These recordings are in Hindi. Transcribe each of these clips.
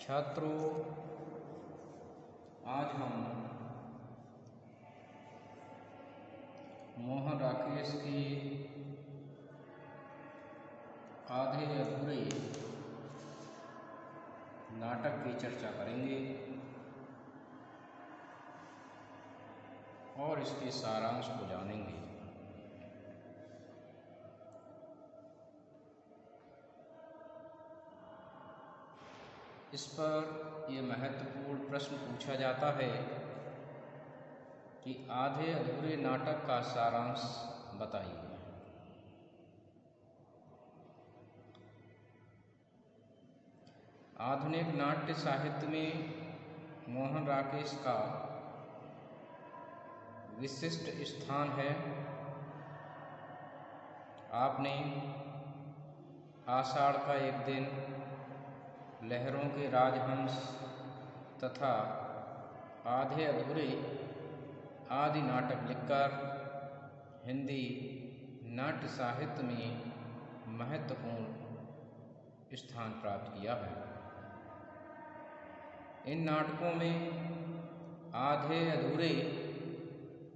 छात्रों, आज हम मोहन राकेश की आधे अधूरे नाटक की चर्चा करेंगे और इसके सारांश को जानेंगे। इस पर यह महत्वपूर्ण प्रश्न पूछा जाता है कि आधे अधूरे नाटक का सारांश बताइए। आधुनिक नाट्य साहित्य में मोहन राकेश का विशिष्ट स्थान है। आपने आषाढ़ का एक दिन, लहरों के राजहंस तथा आधे अधूरे आदि नाटक लिखकर हिंदी नाट्य साहित्य में महत्वपूर्ण स्थान प्राप्त किया है। इन नाटकों में आधे अधूरे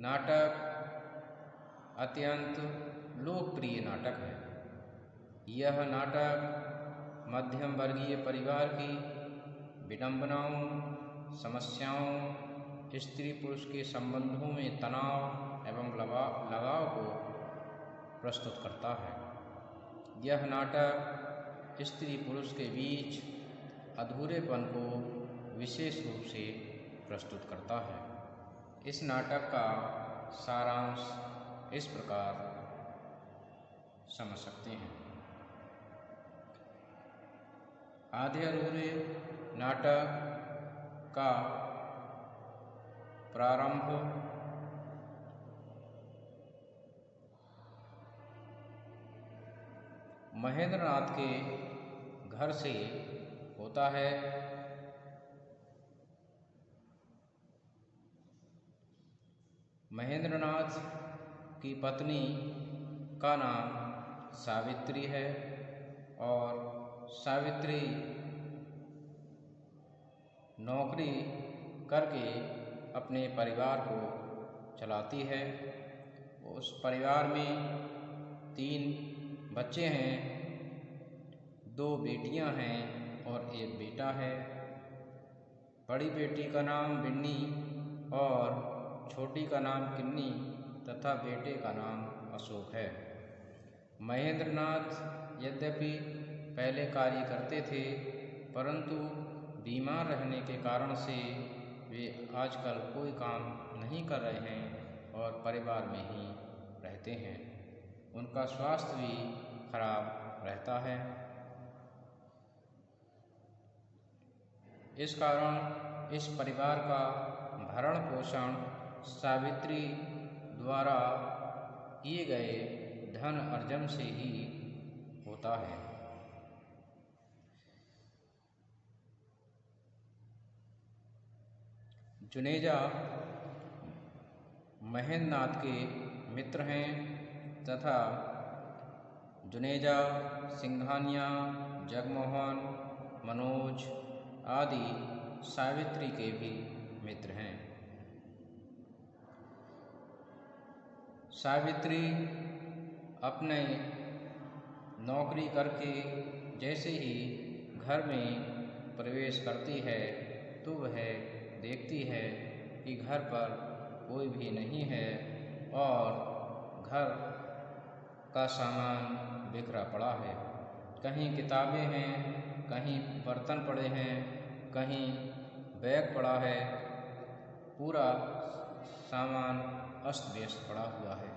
नाटक अत्यंत लोकप्रिय नाटक है। यह नाटक मध्यम वर्गीय परिवार की विडंबनाओं, समस्याओं, स्त्री पुरुष के संबंधों में तनाव एवं लगाव को प्रस्तुत करता है। यह नाटक स्त्री पुरुष के बीच अधूरेपन को विशेष रूप से प्रस्तुत करता है। इस नाटक का सारांश इस प्रकार समझ सकते हैं। आधे अधूरे नाटक का प्रारंभ महेंद्रनाथ के घर से होता है। महेंद्रनाथ की पत्नी का नाम सावित्री है और सावित्री नौकरी करके अपने परिवार को चलाती है। उस परिवार में 3 बच्चे हैं, 2 बेटियां हैं और 1 बेटा है। बड़ी बेटी का नाम बिन्नी और छोटी का नाम किन्नी तथा बेटे का नाम अशोक है। महेंद्रनाथ यद्यपि पहले कार्य करते थे, परंतु बीमार रहने के कारण से वे आजकल कोई काम नहीं कर रहे हैं और परिवार में ही रहते हैं। उनका स्वास्थ्य भी खराब रहता है। इस कारण इस परिवार का भरण पोषण सावित्री द्वारा किए गए धन अर्जन से ही होता है। जुनेजा महेंद्रनाथ के मित्र हैं तथा जुनेजा सिंघानिया, जगमोहन, मनोज आदि सावित्री के भी मित्र हैं। सावित्री अपने नौकरी करके जैसे ही घर में प्रवेश करती है तो वह देखती है कि घर पर कोई भी नहीं है और घर का सामान बिखरा पड़ा है। कहीं किताबें हैं, कहीं बर्तन पड़े हैं, कहीं बैग पड़ा है। पूरा सामान अस्त व्यस्त पड़ा हुआ है।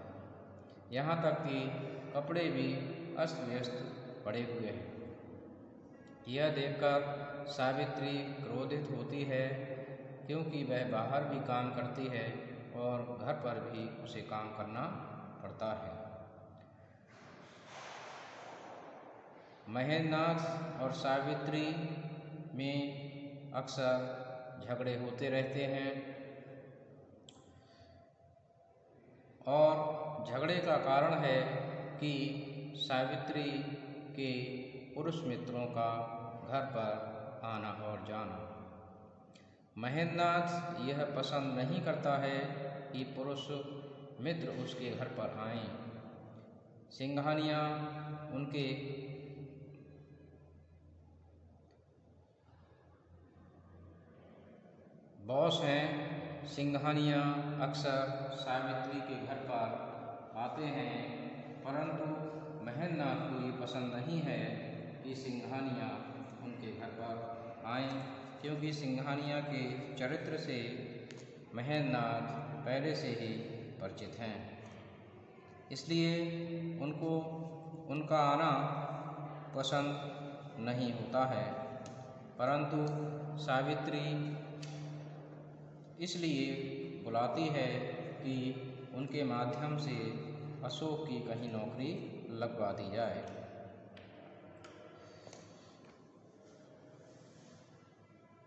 यहाँ तक कि कपड़े भी अस्त व्यस्त पड़े हुए हैं। यह देखकर सावित्री क्रोधित होती है, क्योंकि वह बाहर भी काम करती है और घर पर भी उसे काम करना पड़ता है। महेंद्रनाथ और सावित्री में अक्सर झगड़े होते रहते हैं और झगड़े का कारण है कि सावित्री के पुरुष मित्रों का घर पर आना और जाना। महेंद्रनाथ यह पसंद नहीं करता है कि पुरुष मित्र उसके घर पर आएं। सिंघानिया उनके बॉस हैं। सिंघानिया अक्सर सावित्री के घर पर आते हैं, परंतु महेंद्रनाथ को ये पसंद नहीं है कि सिंघानिया उनके घर पर आएं, क्योंकि सिंघानिया के चरित्र से महेंद्रनाथ पहले से ही परिचित हैं। इसलिए उनको उनका आना पसंद नहीं होता है। परंतु सावित्री इसलिए बुलाती है कि उनके माध्यम से अशोक की कहीं नौकरी लगवा दी जाए।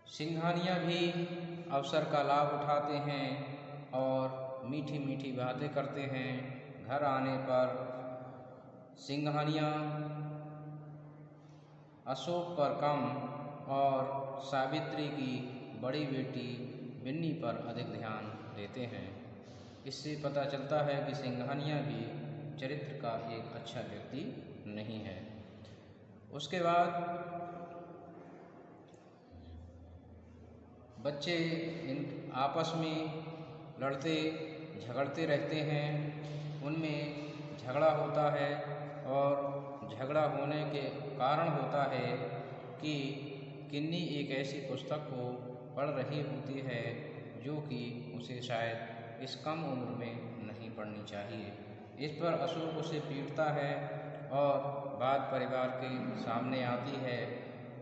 सिंघानिया भी अवसर का लाभ उठाते हैं और मीठी मीठी बातें करते हैं। घर आने पर सिंघानिया अशोक पर कम और सावित्री की बड़ी बेटी बिन्नी पर अधिक ध्यान देते हैं। इससे पता चलता है कि सिंघानिया भी चरित्र का एक अच्छा व्यक्ति नहीं है। उसके बाद बच्चे इन आपस में लड़ते झगड़ते रहते हैं। उनमें झगड़ा होता है और झगड़ा होने के कारण होता है कि किन्नी एक ऐसी पुस्तक को पढ़ रही होती है जो कि उसे शायद इस कम उम्र में नहीं पढ़नी चाहिए। इस पर अशोक उसे पीटता है और बात परिवार के सामने आती है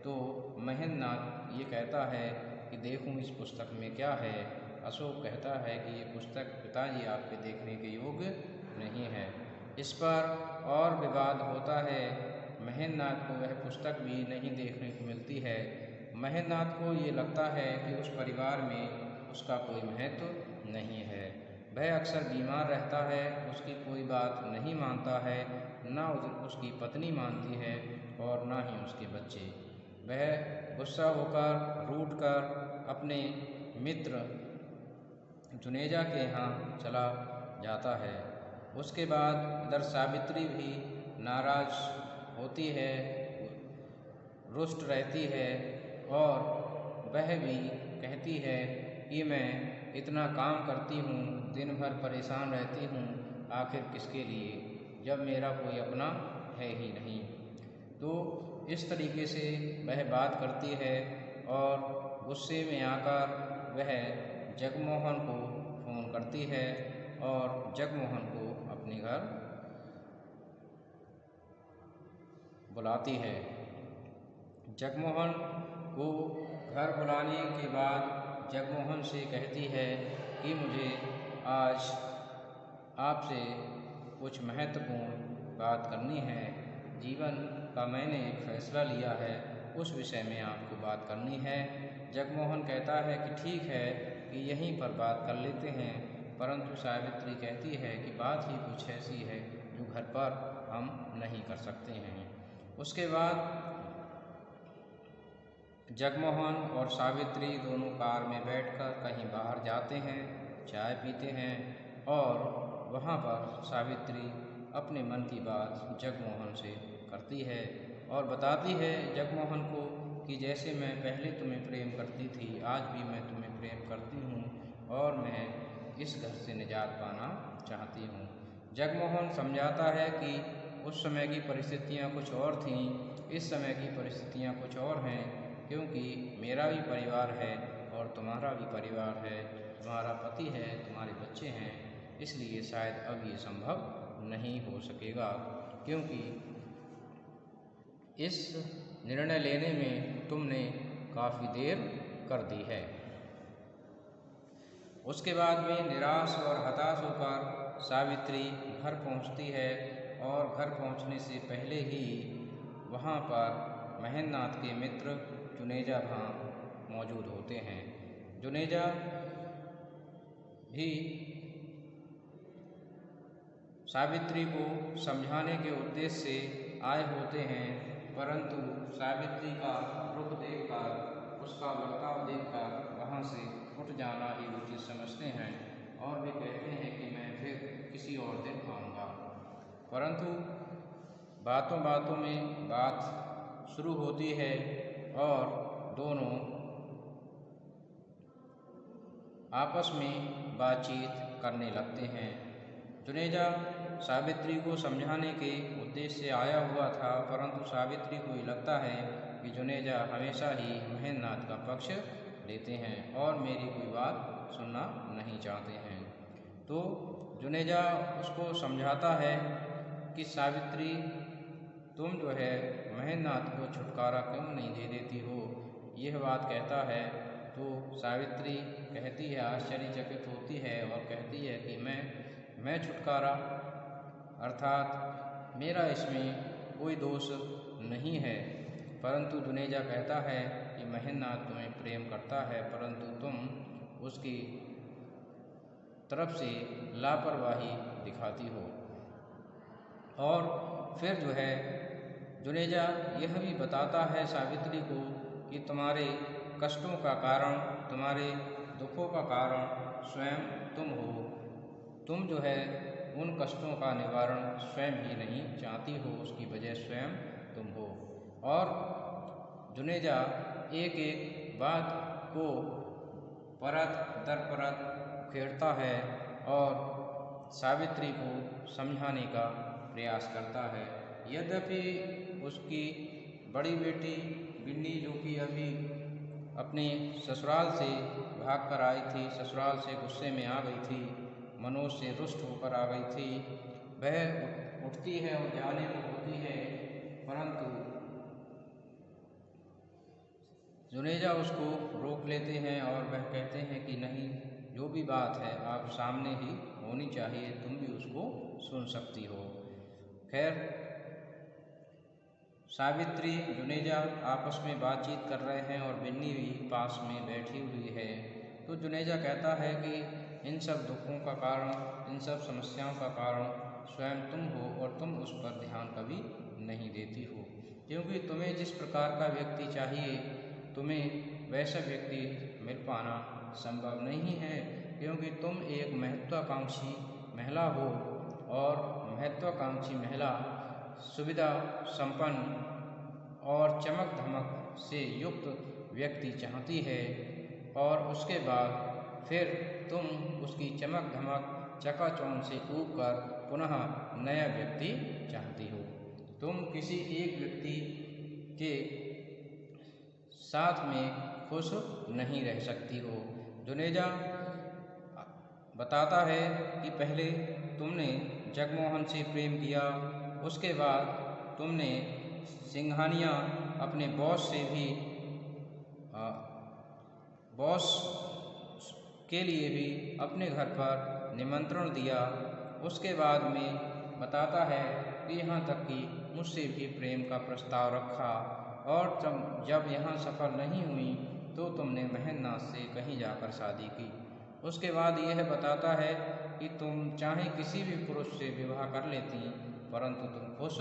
तो महेंद्रनाथ ये कहता है कि देखूं इस पुस्तक में क्या है। अशोक कहता है कि ये पुस्तक पिताजी आपके देखने के योग्य नहीं है। इस पर और विवाद होता है। महेंद्रनाथ को वह पुस्तक भी नहीं देखने को मिलती है। महेंद्रनाथ को ये लगता है कि उस परिवार में उसका कोई महत्व नहीं है। वह अक्सर बीमार रहता है, उसकी कोई बात नहीं मानता है, न उसकी पत्नी मानती है और न ही उसके बच्चे। वह गुस्सा होकर रूठकर अपने मित्र जुनेजा के यहाँ चला जाता है। उसके बाद इधर सावित्री भी नाराज होती है, रुष्ट रहती है और वह भी कहती है कि मैं इतना काम करती हूँ, दिन भर परेशान रहती हूँ, आखिर किसके लिए, जब मेरा कोई अपना है ही नहीं। तो इस तरीके से वह बात करती है और गुस्से में आकर वह जगमोहन को फ़ोन करती है और जगमोहन को अपने घर बुलाती है। जगमोहन को घर बुलाने के बाद जगमोहन से कहती है कि मुझे आज आपसे कुछ महत्वपूर्ण बात करनी है। जीवन का मैंने एक फैसला लिया है, उस विषय में आपको बात करनी है। जगमोहन कहता है कि ठीक है कि यहीं पर बात कर लेते हैं, परंतु सावित्री कहती है कि बात ही कुछ ऐसी है जो घर पर हम नहीं कर सकते हैं। उसके बाद जगमोहन और सावित्री दोनों कार में बैठकर कहीं बाहर जाते हैं, चाय पीते हैं और वहाँ पर सावित्री अपने मन की बात जगमोहन से करती है और बताती है जगमोहन को कि जैसे मैं पहले तुम्हें प्रेम करती थी, आज भी मैं तुम्हें प्रेम करती हूँ और मैं इस घर से निजात पाना चाहती हूँ। जगमोहन समझाता है कि उस समय की परिस्थितियाँ कुछ और थीं, इस समय की परिस्थितियाँ कुछ और हैं, क्योंकि मेरा भी परिवार है और तुम्हारा भी परिवार है, तुम्हारा पति है, तुम्हारे बच्चे हैं, इसलिए शायद अब ये संभव नहीं हो सकेगा, क्योंकि इस निर्णय लेने में तुमने काफ़ी देर कर दी है। उसके बाद में निराश और हताश होकर सावित्री घर पहुंचती है और घर पहुंचने से पहले ही वहां पर महेंद्रनाथ के मित्र जुनेजा वहाँ मौजूद होते हैं। जुनेजा भी सावित्री को समझाने के उद्देश्य से आए होते हैं, परंतु सावित्री का रुख देखकर, उसका बर्ताव देखकर वहाँ से उठ जाना ही उचित समझते हैं और वे कहते हैं कि मैं फिर किसी और दिन आऊँगा। परंतु बातों बातों में बात शुरू होती है और दोनों आपस में बातचीत करने लगते हैं। जुनेजा सावित्री को समझाने के उद्देश्य से आया हुआ था, परंतु सावित्री को ये लगता है कि जुनेजा हमेशा ही महेंद्रनाथ का पक्ष लेते हैं और मेरी कोई बात सुनना नहीं चाहते हैं। तो जुनेजा उसको समझाता है कि सावित्री, तुम जो है महेंद्रनाथ को छुटकारा क्यों नहीं दे देती हो, यह बात कहता है। तो सावित्री कहती है, आश्चर्यचकित होती है और कहती है कि मैं छुटकारा, अर्थात मेरा इसमें कोई दोष नहीं है। परंतु जुनेजा कहता है कि महेंद्रनाथ तुम्हें प्रेम करता है, परंतु तुम उसकी तरफ से लापरवाही दिखाती हो। और फिर जो है जुनेजा यह भी बताता है सावित्री को कि तुम्हारे कष्टों का कारण, तुम्हारे दुखों का कारण स्वयं तुम हो। तुम जो है उन कष्टों का निवारण स्वयं ही नहीं चाहती हो, उसकी वजह स्वयं तुम हो। और जुनेजा एक एक बात को परत दर परत उखेड़ता है और सावित्री को समझाने का प्रयास करता है। यद्यपि उसकी बड़ी बेटी बिन्नी, जो कि अभी अपने ससुराल से भाग कर आई थी, ससुराल से गुस्से में आ गई थी, मनोज से रुष्ट होकर आ गई थी, वह उठती है और जाने को होती है, परंतु जुनेजा उसको रोक लेते हैं और वह कहते हैं कि नहीं, जो भी बात है आप सामने ही होनी चाहिए, तुम भी उसको सुन सकती हो। खैर, सावित्री जुनेजा आपस में बातचीत कर रहे हैं और बिन्नी भी पास में बैठी हुई है। तो जुनेजा कहता है कि इन सब दुखों का कारण, इन सब समस्याओं का कारण स्वयं तुम हो और तुम उस पर ध्यान कभी नहीं देती हो, क्योंकि तुम्हें जिस प्रकार का व्यक्ति चाहिए, तुम्हें वैसा व्यक्ति मिल पाना संभव नहीं है, क्योंकि तुम एक महत्वाकांक्षी महिला हो और महत्वाकांक्षी महिला सुविधा संपन्न और चमक धमक से युक्त व्यक्ति चाहती है और उसके बाद फिर तुम उसकी चमक धमक चकाचौंध से ऊब कर पुनः नया व्यक्ति चाहती हो। तुम किसी एक व्यक्ति के साथ में खुश नहीं रह सकती हो। जुनेजा बताता है कि पहले तुमने जगमोहन से प्रेम किया, उसके बाद तुमने सिंघानिया अपने बॉस से भी बॉस के लिए भी अपने घर पर निमंत्रण दिया। उसके बाद में बताता है कि यहाँ तक कि मुझसे भी प्रेम का प्रस्ताव रखा और जब यहाँ सफल नहीं हुई तो तुमने महेंद्रनाथ से कहीं जाकर शादी की। उसके बाद यह बताता है कि तुम चाहे किसी भी पुरुष से विवाह कर लेती, परंतु तुम खुश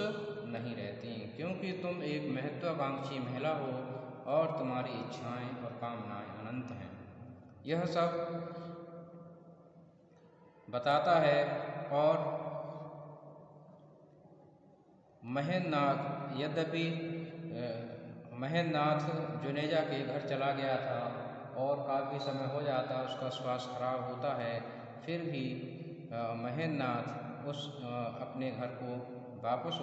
नहीं रहती, क्योंकि तुम एक महत्वाकांक्षी महिला हो और तुम्हारी इच्छाएं और कामनाएं अनंत हैं। यह सब बताता है और महेंद्रनाथ, यद्यपि महेंद्रनाथ जुनेजा के घर चला गया था और काफ़ी समय हो जाता, उसका स्वास्थ्य खराब होता है, फिर भी महेंद्रनाथ उस अपने घर को वापस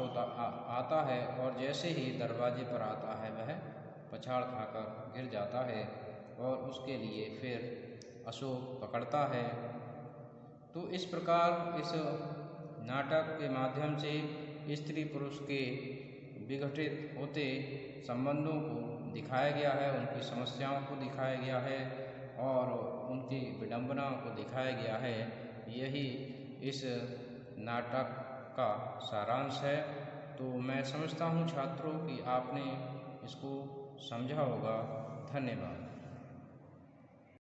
आता है और जैसे ही दरवाजे पर आता है वह पछाड़ खाकर गिर जाता है और उसके लिए फिर अशोक पकड़ता है। तो इस प्रकार इस नाटक के माध्यम से स्त्री पुरुष के विघटित होते संबंधों को दिखाया गया है, उनकी समस्याओं को दिखाया गया है और उनकी विडंबनाओं को दिखाया गया है। यही इस नाटक का सारांश है। तो मैं समझता हूँ छात्रों कि आपने इसको समझा होगा। धन्यवाद।